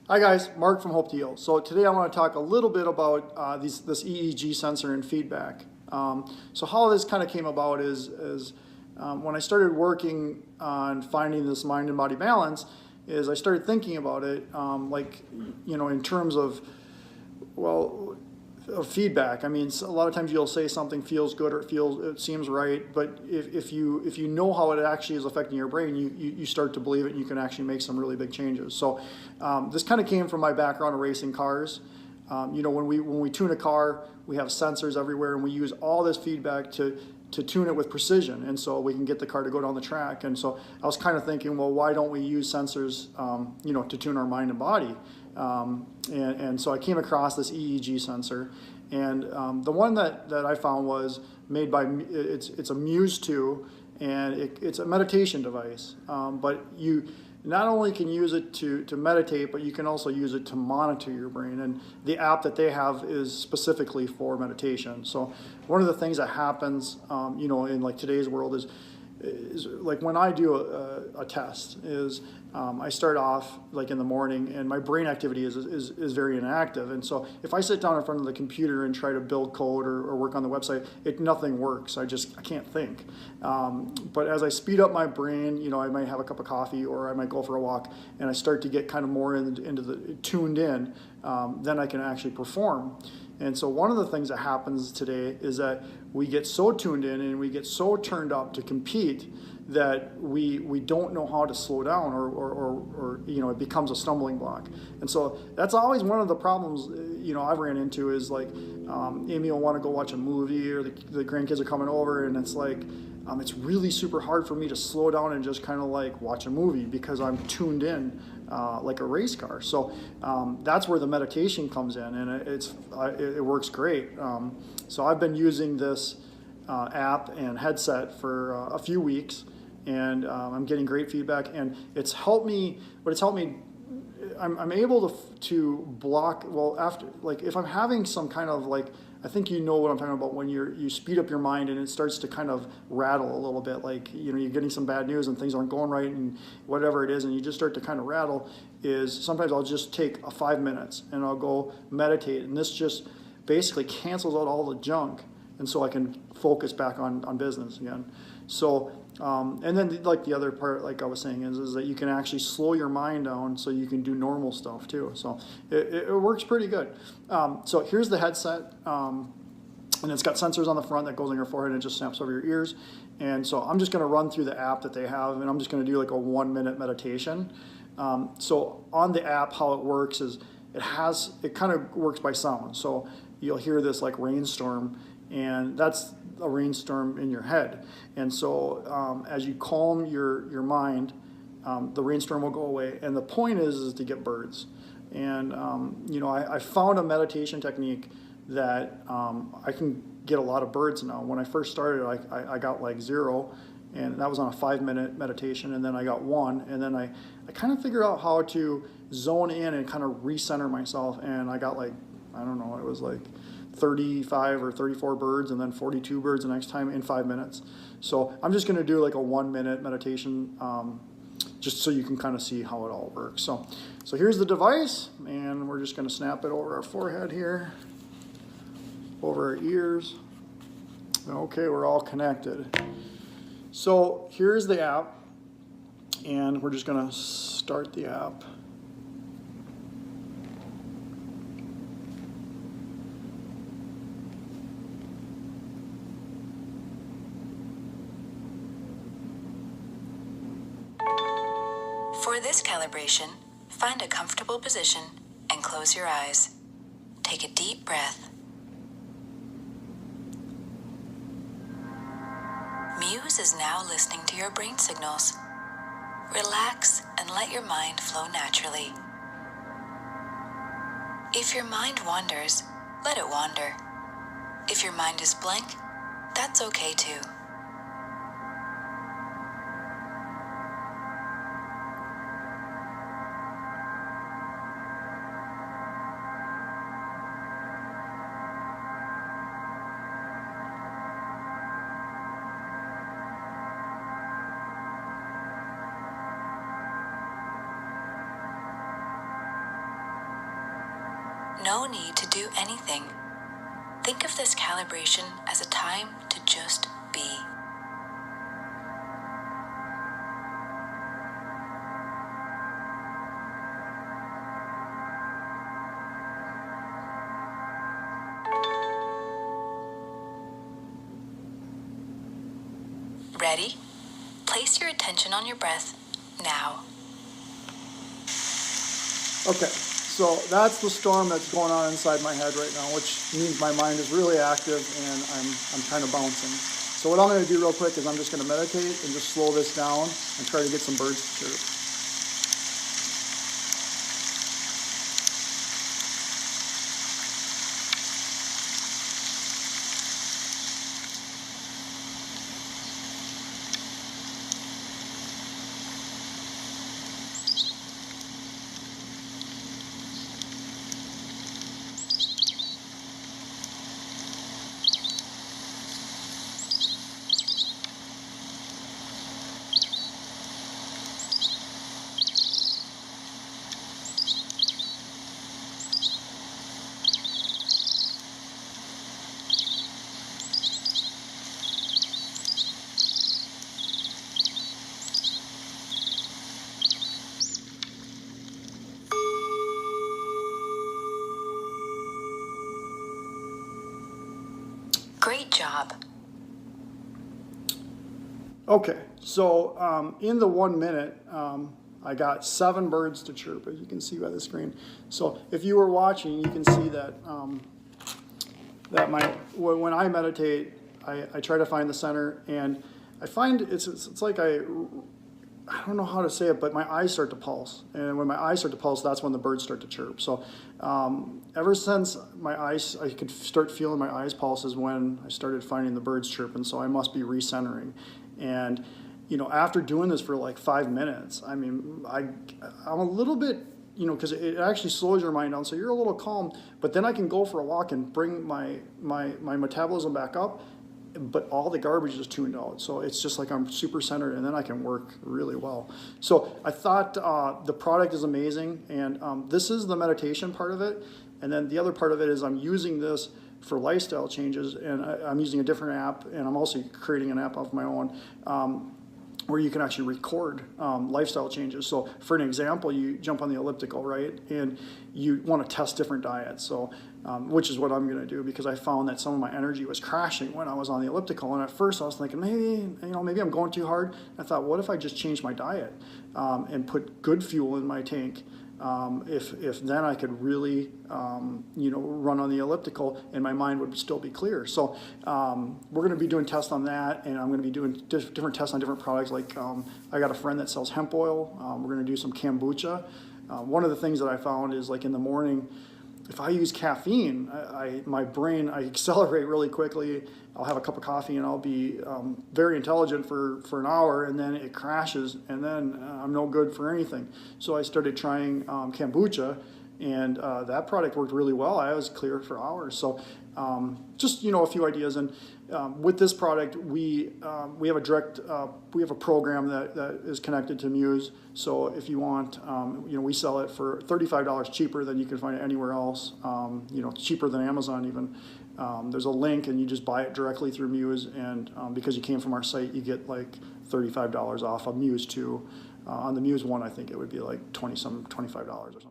Hi guys, Mark from Hope to Heal. So today I want to talk a little bit about this EEG sensor and feedback. So how this kind of came about is when I started working on finding this mind and body balance, is I started thinking about it in terms of, well, of feedback. I mean, a lot of times you'll say something feels good or it seems right, but if you know how it actually is affecting your brain, you start to believe it, and you can actually make some really big changes. So this kind of came from my background of racing cars. When we tune a car, we have sensors everywhere, and we use all this feedback to tune it with precision, and so we can get the car to go down the track. And so I was kind of thinking, well, why don't we use sensors, to tune our mind and body? And so I came across this EEG sensor, and the one that I found was made by, it's a Muse 2, and it's a meditation device. But you not only can use it to meditate, but you can also use it to monitor your brain. And the app that they have is specifically for meditation. So one of the things that happens, in like today's world is like when I do a test is I start off like in the morning, and my brain activity is very inactive. And so if I sit down in front of the computer and try to build code or work on the website, nothing works. I can't think. But as I speed up my brain, I might have a cup of coffee, or I might go for a walk, and I start to get kind of more into the tuned in, then I can actually perform. And so one of the things that happens today is that we get so tuned in and we get so turned up to compete that we don't know how to slow down, or it becomes a stumbling block. And so that's always one of the problems I've ran into is like Amy will want to go watch a movie, or the grandkids are coming over, and it's like it's really super hard for me to slow down and just kind of like watch a movie because I'm tuned in like a race car. So that's where the meditation comes in, and it works great. So I've been using this app and headset for a few weeks, and I'm getting great feedback, and it's helped me. I'm able to block, well, after, like if I'm having some kind of like, I think you know what I'm talking about when you speed up your mind and it starts to kind of rattle a little bit, like you're getting some bad news and things aren't going right and whatever it is, and you just start to kind of rattle. Is sometimes I'll just take 5 minutes and I'll go meditate, and this just basically cancels out all the junk, and so I can focus back on business again. So and then like the other part, like I was saying, is that you can actually slow your mind down so you can do normal stuff too. So it works pretty good. So here's the headset, and it's got sensors on the front that goes on your forehead and it just snaps over your ears. And so I'm just going to run through the app that they have, and I'm just going to do like a 1-minute meditation. So on the app, how it works is it kind of works by sound. So you'll hear this like rainstorm, and that's a rainstorm in your head. And so as you calm your mind, the rainstorm will go away. And the point is to get birds. And I found a meditation technique that I can get a lot of birds now. When I first started, I got like 0, and that was on a 5-minute meditation, and then I got 1, and then I kind of figured out how to zone in and kind of recenter myself, and I got like, I don't know, it was like 35 or 34 birds, and then 42 birds the next time in 5 minutes. So I'm just going to do like a 1-minute meditation, just so you can kind of see how it all works. So here's the device, and we're just going to snap it over our forehead here, over our ears. Okay, we're all connected. So here's the app, and we're just going to start the app. For this calibration, find a comfortable position and close your eyes. Take a deep breath. Muse is now listening to your brain signals. Relax and let your mind flow naturally. If your mind wanders, let it wander. If your mind is blank, that's okay too. No need to do anything. Think of this calibration as a time to just be. Ready? Place your attention on your breath now. Okay, so that's the storm that's going on inside my head right now, which means my mind is really active and I'm kind of bouncing. So what I'm going to do real quick is I'm just going to meditate and just slow this down and try to get some birds to chirp. Great job. Okay, so in the 1 minute, I got 7 birds to chirp, as you can see by the screen. So if you were watching, you can see that when I meditate, I try to find the center, and I find it's like I don't know how to say it, but my eyes start to pulse. And when my eyes start to pulse, that's when the birds start to chirp. So ever since I could start feeling my eyes pulse is when I started finding the birds chirping. So I must be recentering. And, you know, after doing this for like 5 minutes, I mean, I'm a little bit, you know, because it actually slows your mind down. So you're a little calm, but then I can go for a walk and bring my metabolism back up, but all the garbage is tuned out. So it's just like I'm super centered, and then I can work really well. So I thought the product is amazing, and this is the meditation part of it. And then the other part of it is I'm using this for lifestyle changes, and I'm using a different app, and I'm also creating an app of my own where you can actually record lifestyle changes. So for an example, you jump on the elliptical, right? And you want to test different diets. So, which is what I'm going to do, because I found that some of my energy was crashing when I was on the elliptical. And at first I was thinking, maybe I'm going too hard. I thought, what if I just change my diet and put good fuel in my tank? If then I could really, run on the elliptical and my mind would still be clear. So we're going to be doing tests on that, and I'm going to be doing different tests on different products. Like I got a friend that sells hemp oil. We're going to do some kombucha. One of the things that I found is, like, in the morning, if I use caffeine, my brain, I accelerate really quickly. I'll have a cup of coffee and I'll be very intelligent for an hour, and then it crashes, and then I'm no good for anything. So I started trying kombucha, and that product worked really well. I was clear for hours. So just, a few ideas. And with this product, we have a program that is connected to Muse. So if you want, we sell it for $35 cheaper than you can find it anywhere else. Cheaper than Amazon even. There's a link, and you just buy it directly through Muse, and because you came from our site, you get like $35 off of Muse 2. On the Muse 1, I think it would be like $25 or something.